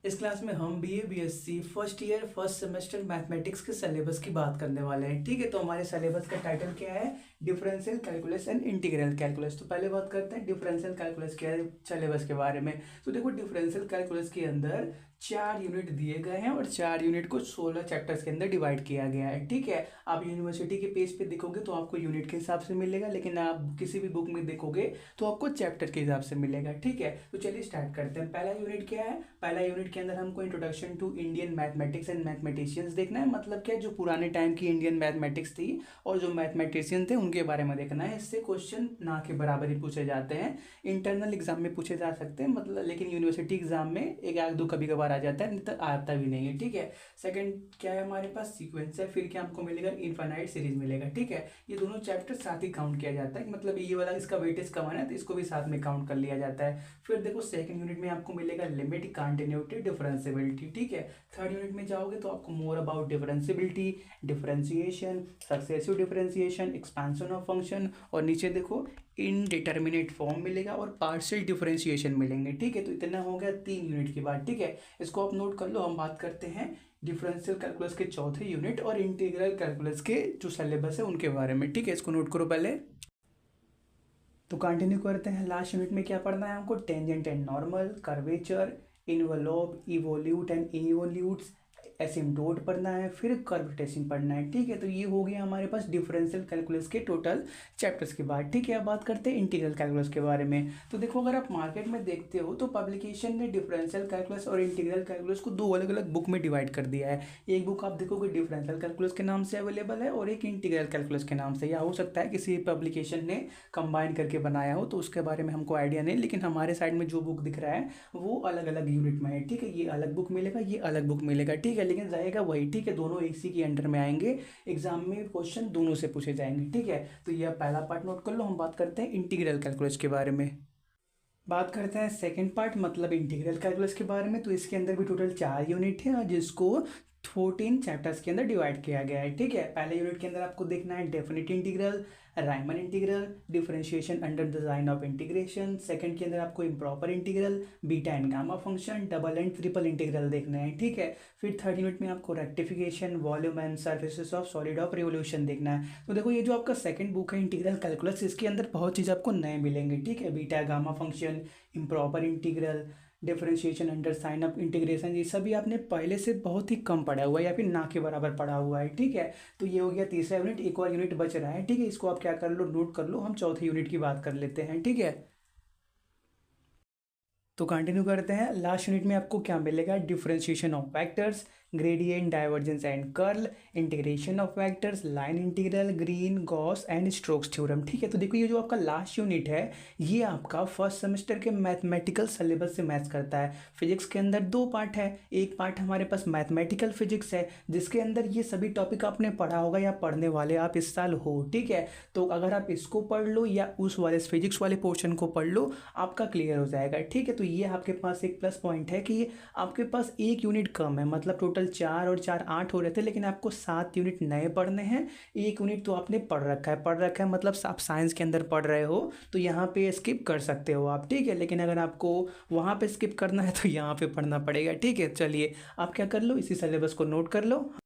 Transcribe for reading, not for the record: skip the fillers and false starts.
इस क्लास में हम BA BSc first year first semester mathematics के सिलेबस की बात करने वाले हैं। ठीक है, तो हमारे सिलेबस का टाइटल क्या है? Differential calculus and integral calculus. तो पहले बात करते हैं डिफरेंशियल कैलकुलस के सिलेबस के बारे में। तो देखो, डिफरेंशियल कैलकुलस के अंदर 4 यूनिट दिए गए हैं और 4 यूनिट को 16 चैप्टर्स के अंदर डिवाइड किया गया है। ठीक है, आप यूनिवर्सिटी के पेज पे देखोगे तो आपको यूनिट के हिसाब से मिलेगा, लेकिन आप किसी भी बुक में देखोगे तो आपको चैप्टर के हिसाब से मिलेगा। ठीक है, तो चलिए स्टार्ट करते हैं। पहला यूनिट क्या है? पहला यूनिट के अंदर हमको introduction to Indian mathematics and mathematicians देखना है। मतलब क्या, जो पुराने टाइम की इंडियन मैथमेटिक्स थी और जो मैथमेटिशियन थे उनके बारे में देखना है। इससे क्वेश्चन ना के बराबर ही पूछे जाते हैं। इंटरनल एग्जाम में पूछे जा सकते हैं, मतलब, लेकिन यूनिवर्सिटी एग्जाम में एक आध दो कभी कभार आ जाता है, नहीं तो आता भी नहीं है। ठीक है, सेकंड क्या है हमारे पास? सीक्वेंस है। फिर क्या हमको मिलेगा? इनफाइनाइट सीरीज मिलेगा। ठीक है, ये दोनों चैप्टर साथ ही काउंट किया जाता है, मतलब ये वाला इसका वेटेज कम है ना, तो इसको भी साथ में काउंट कर लिया जाता है। फिर देखो, सेकंड यूनिट में आपको मिलेगा लिमिट, कंटिन्यूटी, डिफरेंशियबिलिटी। ठीक है, थर्ड यूनिट में जाओगे तो आपको more about differentiability, differentiation, successive differentiation, expansion of function, और नीचे देखो इनडिटर्मिनेट फॉर्म मिलेगा और पार्शियल डिफरेंशिएशन मिलेंगे। ठीक है, तो इतना हो गया 3 यूनिट के बाद। ठीक है, इसको आप नोट कर लो। हम बात करते हैं डिफरेंशियल कैलकुलस के चौथे यूनिट और इंटीग्रल कैलकुलस के जो सिलेबस है उनके बारे में। ठीक है, इसको नोट करो पहले। तो कंटिन्यू करते हैं। लास्ट यूनिट में क्या पढ़ना है हमको? Tangent and normal, curvature, involute, evolute and evolutes, asymptote पढ़ना है, फिर कर्वेटेशन पढ़ना है। ठीक है, तो ये हो गया हमारे पास डिफरेंशियल कैलकुलस के टोटल चैप्टर्स के बाद। ठीक है, अब बात करते हैं इंटीग्रल कैलकुलस के बारे में। तो देखो, अगर आप मार्केट में देखते हो तो पब्लिकेशन ने डिफरेंशियल कैलकुलस और इंटीग्रल कैलकुलस को दो अलग अलग बुक में डिवाइड कर दिया है। एक बुक आप देखोगे डिफरेंशियल कैलकुलस के नाम से अवेलेबल है और एक इंटीग्रल कैलकुलस के नाम से, या हो सकता है किसी पब्लिकेशन ने कंबाइन करके बनाया हो, तो उसके बारे में हमको आइडिया नहीं, लेकिन हमारे साइड में जो बुक दिख रहा है वो अलग अलग यूनिट में है। ठीक है, ये अलग बुक मिलेगा, ये अलग बुक मिलेगा। ठीक है, लेकिन रहेगा वही। ठीक है, दोनों इसी के अंडर में आएंगे, एग्जाम में क्वेश्चन दोनों से पूछे जाएंगे। ठीक है, तो ये पहला पार्ट नोट कर लो। हम बात करते हैं इंटीग्रल कैलकुलस के बारे में। बात करते हैं सेकंड पार्ट, मतलब इंटीग्रल कैलकुलस के बारे में। तो इसके अंदर भी टोटल 4 यूनिट है और जिसको 14 चैप्टर्स के अंदर डिवाइड किया गया है। ठीक है, पहले यूनिट के अंदर आपको देखना है definite integral, Riemann integral, differentiation under the sign of integration. Second के अंदर आपको improper integral, beta and gamma function, double and triple integral देखना है। ठीक है, फिर थर्ड यूनिट में आपको rectification, volume and surfaces of solid of revolution देखना है। तो देखो, ये जो आपका सेकंड बुक है इंटीग्रल कैलकुलस, इसके अंदर बहुत चीज़ आपको नए मिलेंगे। ठीक है, beta gamma function, improper integral, differentiation under sign of integration, ये सभी आपने पहले से बहुत ही कम पढ़ा हुआ है या फिर ना के बराबर पढ़ा हुआ है। ठीक है, तो ये हो गया तीसरा यूनिट। एक और यूनिट बच रहा है। ठीक है, इसको आप क्या कर लो, नोट कर लो। हम चौथे यूनिट की बात कर लेते हैं। ठीक है, तो कंटिन्यू करते हैं। लास्ट यूनिट में आपको क्या मिलेगा? Differentiation of vectors, gradient, divergence and curl, integration of vectors, line integral, green, Gauss and strokes theorem. ठीक है, तो देखो, ये जो आपका लास्ट यूनिट है ये आपका फर्स्ट सेमेस्टर के मैथमेटिकल सिलेबस से मैच करता है। फिजिक्स के अंदर 2 पार्ट है। एक पार्ट हमारे पास मैथमेटिकल फिजिक्स है, जिसके अंदर ये सभी टॉपिक आपने पढ़ा होगा या पढ़ने वाले आप इस साल हो। ठीक है, तो अगर आप इसको पढ़ लो या उस वाले फिजिक्स वाले पोर्शन को पढ़ लो, आपका क्लियर हो जाएगा। ठीक है, तो ये आपके पास एक प्लस पॉइंट है कि आपके पास एक यूनिट कम है, मतलब टोटल 4 और 4 8 हो रहे थे, लेकिन आपको 7 यूनिट नए पढ़ने हैं। एक यूनिट तो आपने पढ़ रखा है, मतलब आप साइंस के अंदर पढ़ रहे हो तो यहाँ पे स्किप कर सकते हो आप। ठीक है, लेकिन अगर आपको वहाँ पे स्किप करना है तो यहाँ पे पढ़ना पड़ेगा। ठीक है, चलिए आप क्या कर लो, इसी सिलेबस को नोट कर लो।